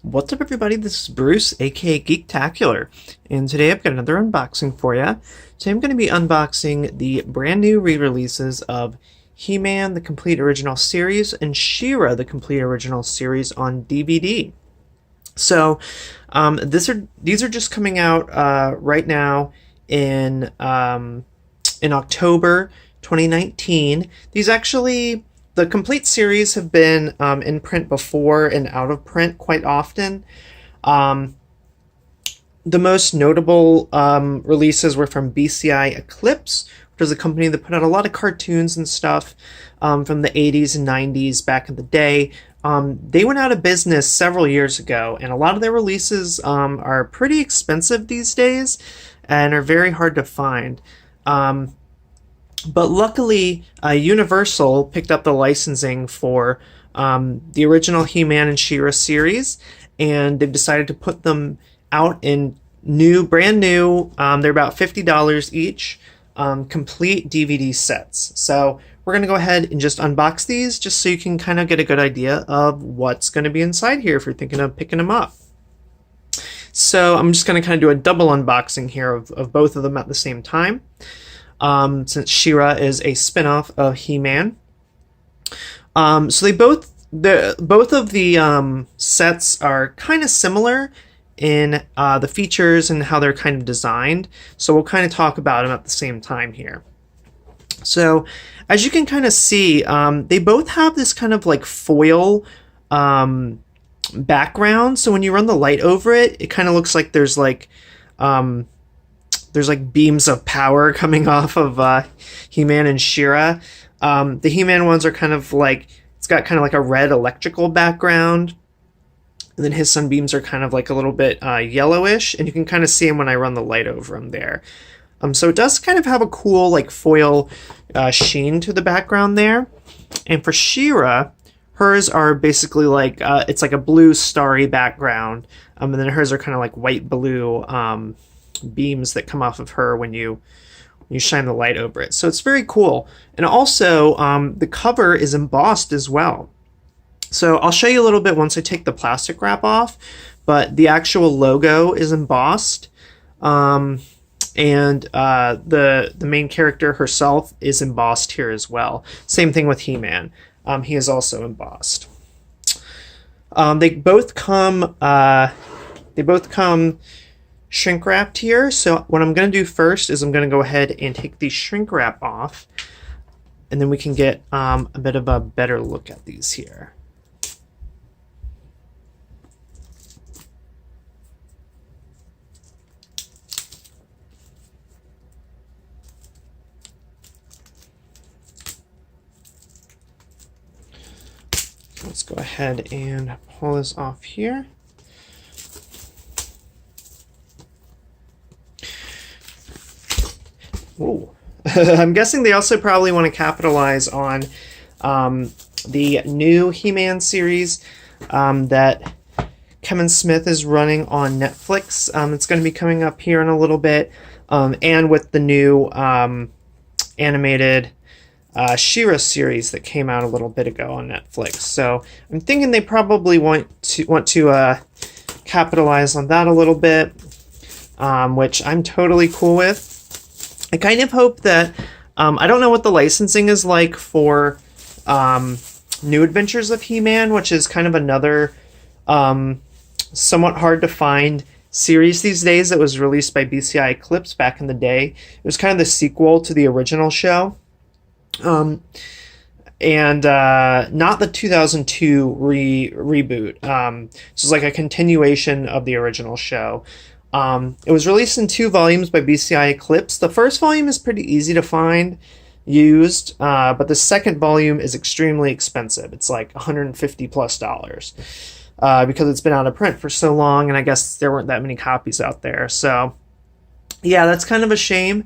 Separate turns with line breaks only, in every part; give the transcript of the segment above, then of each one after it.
What's up, everybody? This is Bruce, aka Geektacular, and today I've got another unboxing for you. Today I'm going to be unboxing the brand new re-releases of He-Man, the complete original series, and She-Ra, the complete original series on DVD. So, these are just coming out right now in October 2019. These actually, the complete series have been in print before and out of print quite often. Um, the most notable releases were from BCI Eclipse, which was a company that put out a lot of cartoons and stuff from the 80s and 90s back in the day. They went out of business several years ago, and a lot of their releases are pretty expensive these days and are very hard to find. But luckily, Universal picked up the licensing for the original He-Man and She-Ra series, and they've decided to put them out in brand new. They're about $50 each, complete DVD sets. So we're going to go ahead and just unbox these just so you can kind of get a good idea of what's going to be inside here if you're thinking of picking them up. So I'm just going to kind of do a double unboxing here of both of them at the same time. Since She-Ra is a spin-off of He-Man. So both of the sets are kind of similar in the features and how they're kind of designed. So we'll kind of talk about them at the same time here. So as you can kind of see, they both have this kind of like foil background. So when you run the light over it, it kind of looks like there's like beams of power coming off of He-Man and She-Ra. The He-Man ones are kind of like, it's got kind of like a red electrical background. And then his sunbeams are kind of like a little bit yellowish, and you can kind of see him when I run the light over him there. So it does kind of have a cool like foil sheen to the background there. And for She-Ra, hers are basically like, it's like a blue starry background. And then hers are kind of like white blue beams that come off of her when you shine the light over it. So it's very cool. And also, the cover is embossed as well. So I'll show you a little bit once I take the plastic wrap off, but the actual logo is embossed. And the main character herself is embossed here as well. Same thing with He-Man. He is also embossed. They both come shrink wrapped here. So what I'm going to do first is I'm going to go ahead and take the shrink wrap off, and then we can get a bit of a better look at these here. Let's go ahead and pull this off here. Ooh. I'm guessing they also probably want to capitalize on the new He-Man series that Kevin Smith is running on Netflix. It's going to be coming up here in a little bit, and with the new animated She-Ra series that came out a little bit ago on Netflix. So I'm thinking they probably want to capitalize on that a little bit, which I'm totally cool with. I kind of hope that, I don't know what the licensing is like for New Adventures of He-Man, which is kind of another somewhat hard to find series these days that was released by BCI Eclipse back in the day. It was kind of the sequel to the original show. And not the 2002 reboot. This is like a continuation of the original show. It was released in 2 volumes by BCI Eclipse. The first volume is pretty easy to find used, but the second volume is extremely expensive. It's like $150 plus because it's been out of print for so long, and I guess there weren't that many copies out there. So yeah, that's kind of a shame.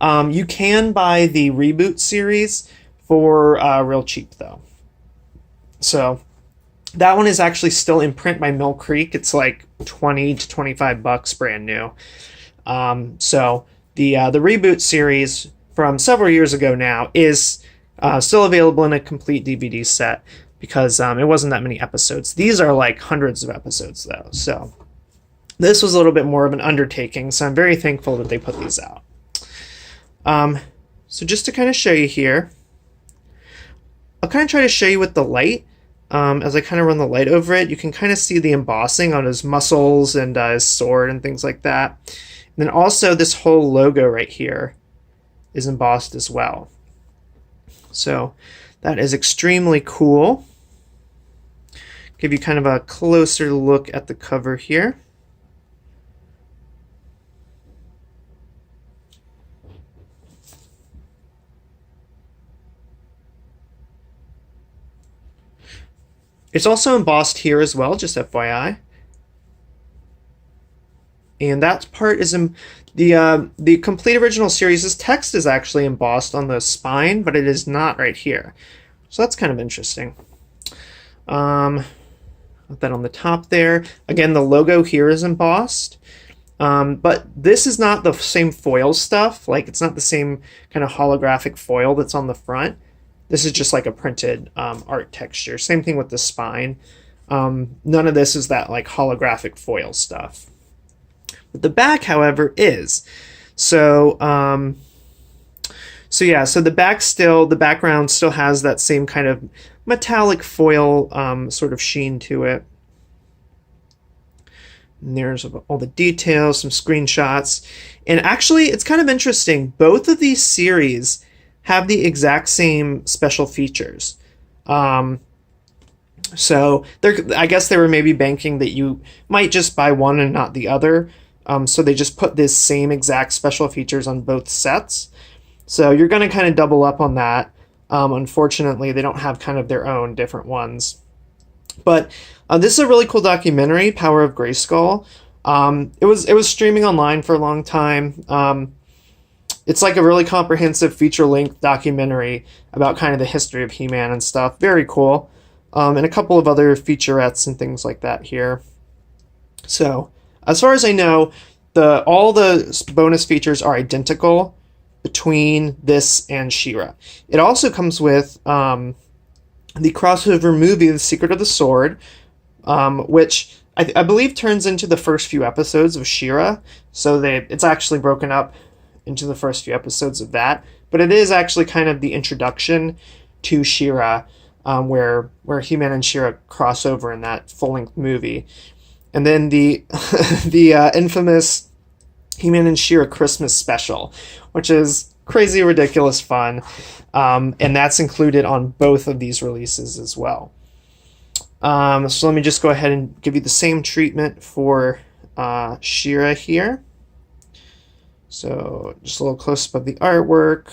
You can buy the reboot series for real cheap though. So that one is actually still in print by Mill Creek. It's like 20 to 25 bucks brand new. So the reboot series from several years ago now is still available in a complete DVD set. because it wasn't that many episodes. These are like hundreds of episodes though, so this was a little bit more of an undertaking, so I'm very thankful that they put these out. So just to kind of show you here, I'll kind of try to show you with the light. As I kind of run the light over it, you can kind of see the embossing on his muscles and his sword and things like that. And then also this whole logo right here is embossed as well. So that is extremely cool. Give you kind of a closer look at the cover here. It's also embossed here as well, just FYI. And that part is in the complete original series. This text is actually embossed on the spine, but it is not right here. So that's kind of interesting. Put that on the top there. Again, the logo here is embossed. But this is not the same foil stuff. Like, it's not the same kind of holographic foil that's on the front. This is just like a printed art texture. Same thing with the spine. None of this is that like holographic foil stuff. But the back, however, is. So yeah, so the background still has that same kind of metallic foil sort of sheen to it. And there's all the details, some screenshots. And actually, it's kind of interesting. Both of these series have the exact same special features. So I guess they were maybe banking that you might just buy one and not the other. So they just put this same exact special features on both sets. So you're going to kind of double up on that. Unfortunately, they don't have kind of their own different ones. But this is a really cool documentary, Power of Grayskull. It was streaming online for a long time. It's like a really comprehensive feature-length documentary about kind of the history of He-Man and stuff. Very cool. And a couple of other featurettes and things like that here. So, as far as I know, all the bonus features are identical between this and She-Ra. It also comes with the crossover movie, The Secret of the Sword, which I believe turns into the first few episodes of She-Ra. So it's actually broken up into the first few episodes of that, but it is actually kind of the introduction to She-Ra, where He-Man and She-Ra cross over in that full-length movie. And then the infamous He-Man and She-Ra Christmas special, which is crazy, ridiculous fun, and that's included on both of these releases as well. So let me just go ahead and give you the same treatment for She-Ra here. So just a little close-up of the artwork,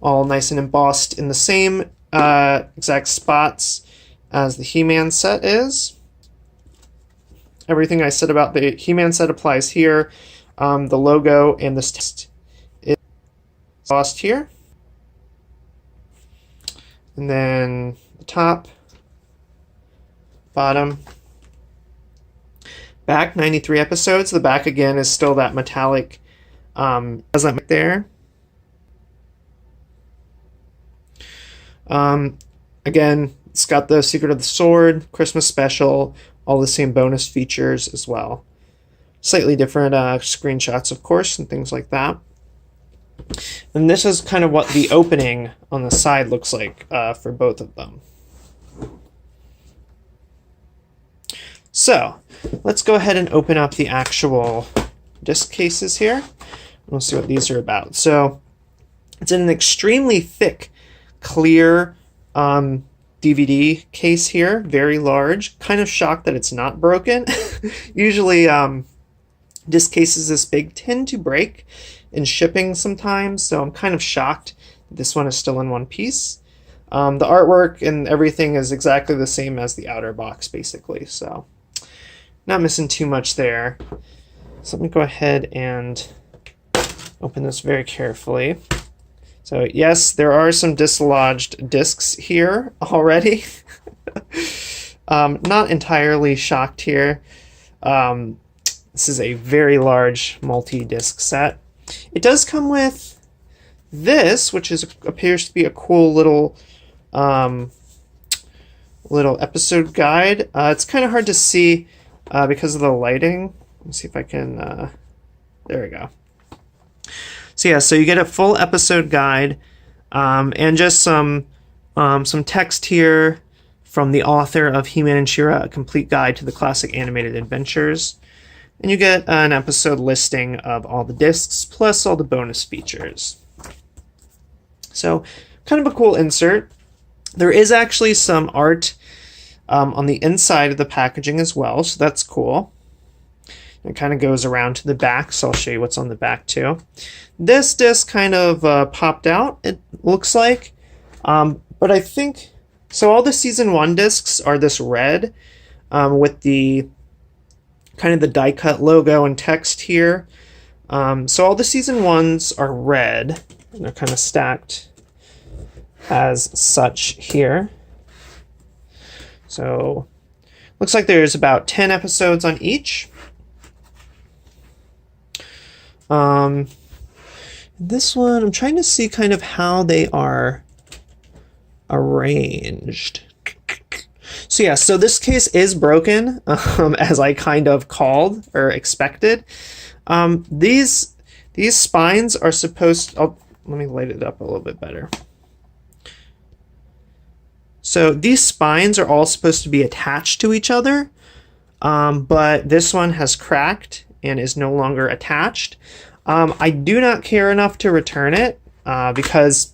all nice and embossed in the same exact spots as the He-Man set is. Everything I said about the He-Man set applies here. The logo and this text is embossed here. And then the top, bottom, back, 93 episodes. The back, again, is still that metallic right there. Again, it's got the Secret of the Sword, Christmas special, all the same bonus features as well. Slightly different screenshots, of course, and things like that. And this is kind of what the opening on the side looks like for both of them. So, let's go ahead and open up the actual disc cases here. We'll see what these are about. So, it's in an extremely thick, clear DVD case here, very large. Kind of shocked that it's not broken. Usually, disc cases this big tend to break in shipping sometimes, so I'm kind of shocked that this one is still in one piece. The artwork and everything is exactly the same as the outer box, basically, so not missing too much there. So let me go ahead and open this very carefully. So yes, there are some dislodged discs here already. Not entirely shocked here. This is a very large multi-disc set. It does come with this, which appears to be a cool little little episode guide. It's kind of hard to see because of the lighting. Let me see if I can, there we go. So yeah, so you get a full episode guide and just some text here from the author of He-Man and She-Ra, A Complete Guide to the Classic Animated Adventures. And you get an episode listing of all the discs, plus all the bonus features. So, kind of a cool insert. There is actually some art on the inside of the packaging as well, so that's cool. It kind of goes around to the back, so I'll show you what's on the back too. This disc kind of popped out, it looks like. But I think... So all the Season 1 discs are this red with the kind of the die-cut logo and text here. So all the Season 1s are red, and they're kind of stacked as such here. So looks like there's about 10 episodes on each. This one, I'm trying to see kind of how they are arranged. So yeah, so this case is broken, as I kind of called or expected. These spines are supposed... Oh, let me light it up a little bit better. So these spines are all supposed to be attached to each other, but this one has cracked and is no longer attached. I do not care enough to return it because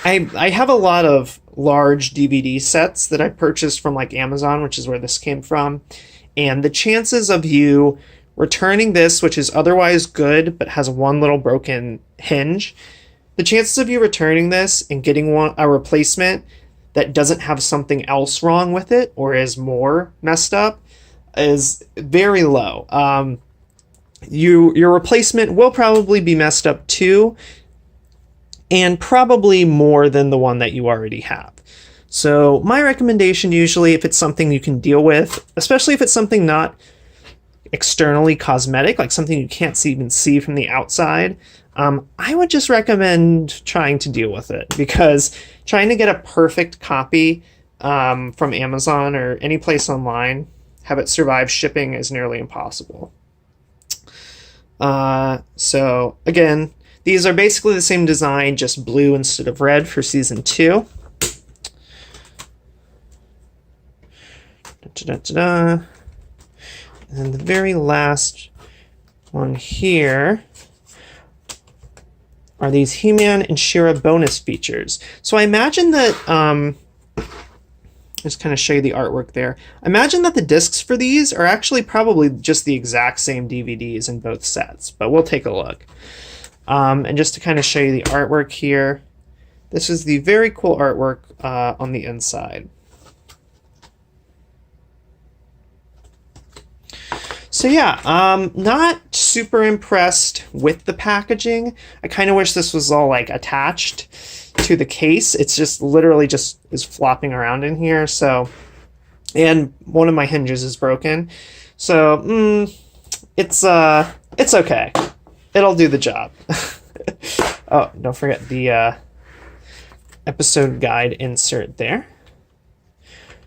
I have a lot of large DVD sets that I purchased from like Amazon, which is where this came from. And the chances of you returning this, which is otherwise good, but has one little broken hinge, the chances of you returning this and getting a replacement that doesn't have something else wrong with it or is more messed up is very low. Your replacement will probably be messed up too, and probably more than the one that you already have. So my recommendation usually, if it's something you can deal with, especially if it's something not externally cosmetic, like something you can't even see from the outside, I would just recommend trying to deal with it, because trying to get a perfect copy from Amazon or any place online, have it survive shipping, is nearly impossible. So again, these are basically the same design, just blue instead of red for Season 2. And then the very last one here are these He-Man and She-Ra bonus features. So I imagine that, just kind of show you the artwork there. I imagine that the discs for these are actually probably just the exact same DVDs in both sets, but we'll take a look. And just to kind of show you the artwork here, this is the very cool artwork on the inside. So yeah, not super impressed with the packaging. I kind of wish this was all like attached to the case. It's just literally just is flopping around in here. So, and one of my hinges is broken. So, it's okay. It'll do the job. Oh, don't forget the episode guide insert there,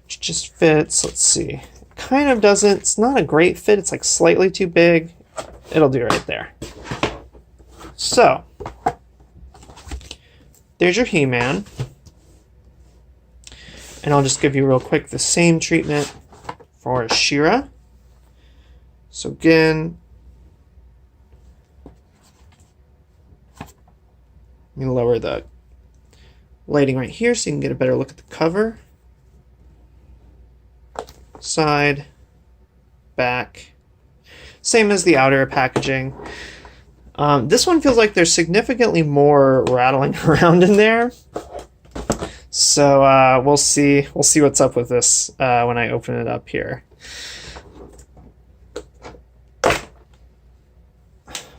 which just fits. Let's see. Kind of doesn't. It's not a great fit. It's like slightly too big. It'll do right there. So, there's your He-Man. And I'll just give you real quick the same treatment for She-Ra. So again, let me lower the lighting right here so you can get a better look at the cover. Side, back, same as the outer packaging. This one feels like there's significantly more rattling around in there. So we'll see what's up with this when I open it up here.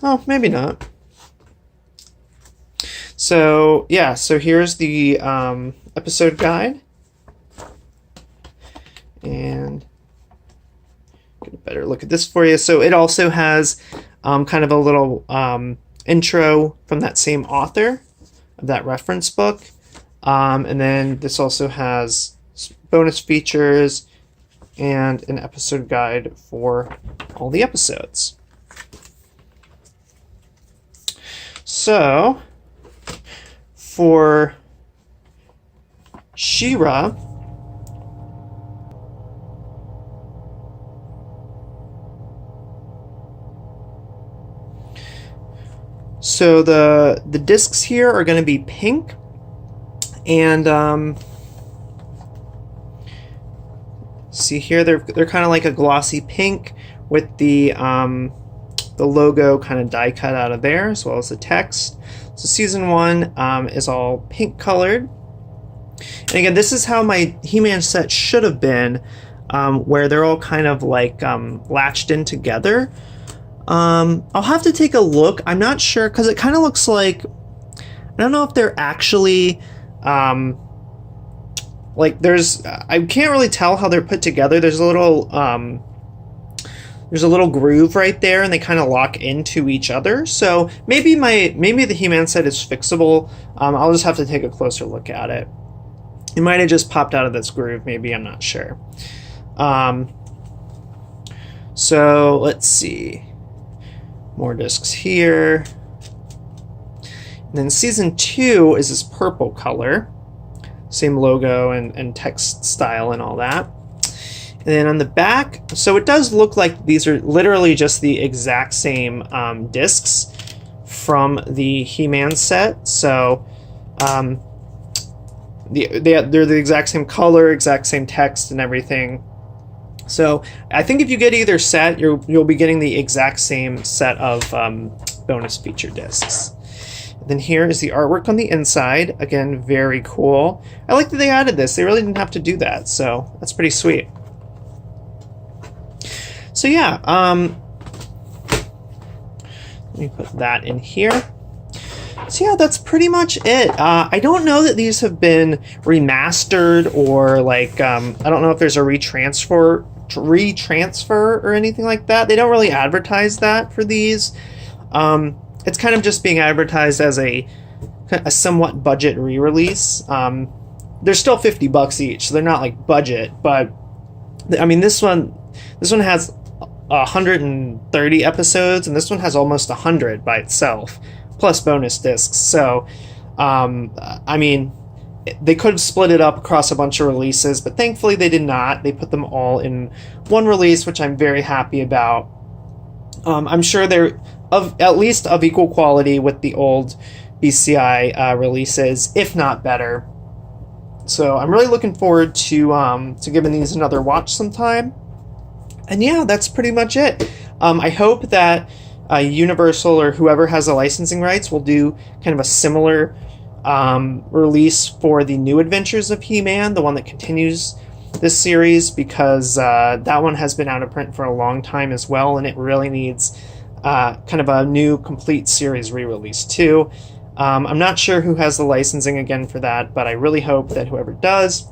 Oh, maybe not. So yeah, so here's the episode guide. And get a better look at this for you. So it also has kind of a little intro from that same author of that reference book. And then this also has bonus features, and an episode guide for all the episodes. So, for She-Ra, so the discs here are going to be pink, and see here they're kind of like a glossy pink with the logo kind of die cut out of there, as well as the text. So season 1 is all pink colored. And again, this is how my He-Man set should have been, where they're all kind of like latched in together. I'll have to take a look. I'm not sure, because it kind of looks like, I don't know if they're actually like I can't really tell how they're put together. There's a little groove right there, and they kind of lock into each other. So maybe the He-Man set is fixable. I'll just have to take a closer look at it. It might have just popped out of this groove, maybe, I'm not sure. So let's see. More discs here. And then season 2 is this purple color. Same logo and text style and all that. And then on the back, so it does look like these are literally just the exact same discs from the He-Man set. So they're the exact same color, exact same text and everything. So I think if you get either set, you'll be getting the exact same set of bonus feature discs. Then here is the artwork on the inside. Again, very cool. I like that they added this. They really didn't have to do that, so that's pretty sweet. So yeah, let me put that in here. So yeah, that's pretty much it. I don't know that these have been remastered or like, I don't know if there's a retransfer or anything like that. They don't really advertise that for these. It's kind of just being advertised as a somewhat budget re-release. They're still $50 each, so they're not like budget, but I mean this one has 130 episodes, and this one has almost 100 by itself, plus bonus discs. So, I mean, they could have split it up across a bunch of releases, but thankfully they did not. They put them all in one release, which I'm very happy about. I'm sure they're at least of equal quality with the old BCI releases, if not better. So I'm really looking forward to giving these another watch sometime. And yeah, that's pretty much it. I hope that Universal or whoever has the licensing rights will do kind of a similar release for the New Adventures of He-Man, the one that continues this series, because that one has been out of print for a long time as well, and it really needs kind of a new complete series re-release too. I'm not sure who has the licensing again for that, but I really hope that whoever does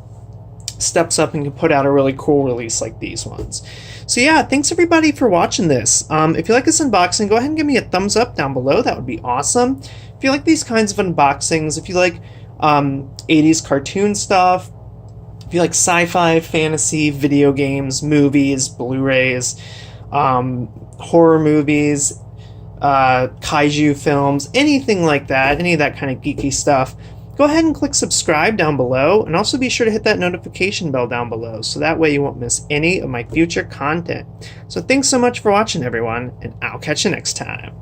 steps up and can put out a really cool release like these ones. So yeah, thanks everybody for watching this. If you like this unboxing, go ahead and give me a thumbs up down below. That would be awesome. If you like these kinds of unboxings, if you like 80s cartoon stuff, if you like sci-fi, fantasy, video games, movies, Blu-rays, horror movies, kaiju films, anything like that, any of that kind of geeky stuff, go ahead and click subscribe down below, and also be sure to hit that notification bell down below, so that way you won't miss any of my future content. So thanks so much for watching, everyone, and I'll catch you next time.